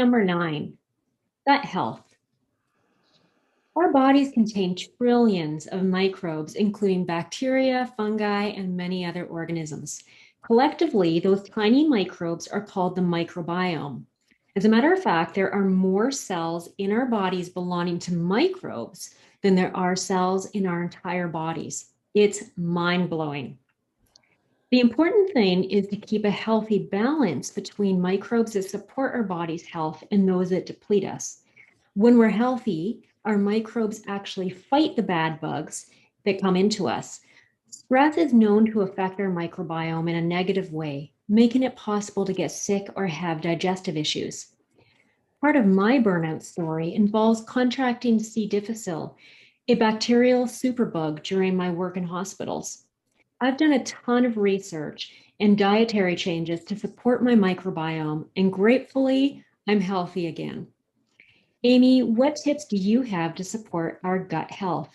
Number 9, gut health. Our bodies contain trillions of microbes, including bacteria, fungi, and many other organisms. Collectively, those tiny microbes are called the microbiome. As a matter of fact, there are more cells in our bodies belonging to microbes than there are cells in our entire bodies. It's mind-blowing. The important thing is to keep a healthy balance between microbes that support our body's health and those that deplete us. When we're healthy, our microbes actually fight the bad bugs that come into us. Stress is known to affect our microbiome in a negative way, making it possible to get sick or have digestive issues. Part of my burnout story involves contracting C. difficile, a bacterial superbug, during my work in hospitals. I've done a ton of research and dietary changes to support my microbiome, and gratefully, I'm healthy again. Amy, what tips do you have to support our gut health?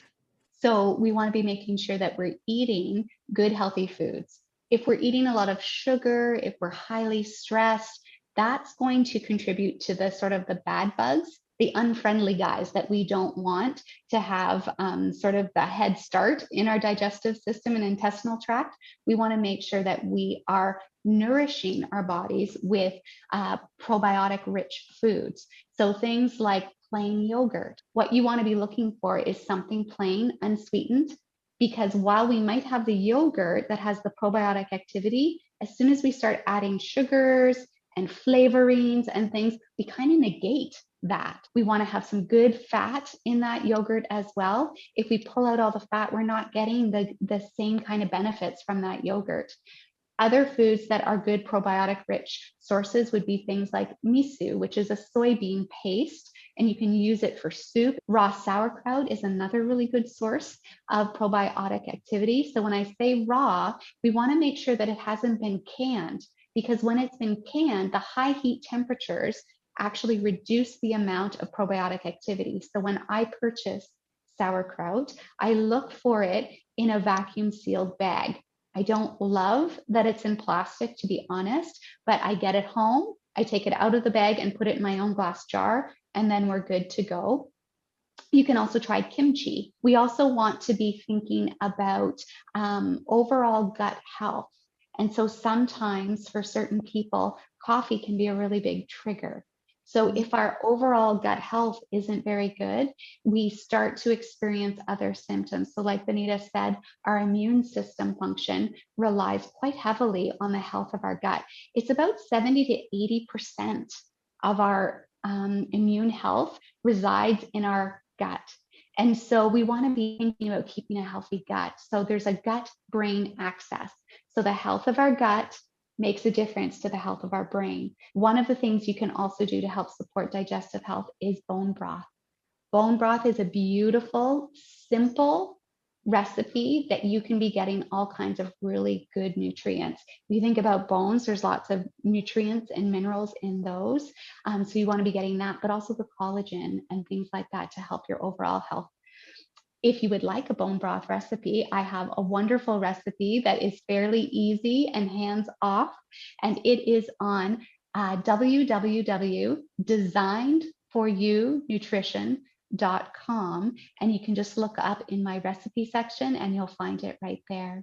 So we want to be making sure that we're eating good, healthy foods. If we're eating a lot of sugar, if we're highly stressed, that's going to contribute to the sort of the bad bugs, the unfriendly guys that we don't want to have sort of the head start in our digestive system and intestinal tract. We want to make sure that we are nourishing our bodies with probiotic rich foods. So things like plain yogurt. What you want to be looking for is something plain, unsweetened, because while we might have the yogurt that has the probiotic activity, as soon as we start adding sugars and flavorings and things, we kind of negate that. We want to have some good fat in that yogurt as well. If we pull out all the fat, we're not getting the same kind of benefits from that yogurt. Other foods that are good probiotic rich sources would be things like miso, which is a soybean paste, and you can use it for soup. Raw sauerkraut is another really good source of probiotic activity. So when I say raw, we want to make sure that it hasn't been canned, because when it's been canned, the high heat temperatures actually reduce the amount of probiotic activity. So when I purchase sauerkraut, I look for it in a vacuum sealed bag. I don't love that it's in plastic, to be honest, but I get it home, I take it out of the bag and put it in my own glass jar, and then we're good to go. You can also try kimchi. We also want to be thinking about overall gut health. And so sometimes for certain people, coffee can be a really big trigger. So if our overall gut health isn't very good, we start to experience other symptoms. So like Benita said, our immune system function relies quite heavily on the health of our gut. It's about 70 to 80% of our immune health resides in our gut. And so we want to be thinking about keeping a healthy gut. So there's a gut-brain axis. So the health of our gut makes a difference to the health of our brain. One of the things you can also do to help support digestive health is bone broth. Bone broth is a beautiful, simple recipe that you can be getting all kinds of really good nutrients. If you think about bones, there's lots of nutrients and minerals in those. So you want to be getting that, but also the collagen and things like that to help your overall health. If you would like a bone broth recipe, I have a wonderful recipe that is fairly easy and hands off, and it is on www.designedforyounutrition.com, and you can just look up in my recipe section and you'll find it right there.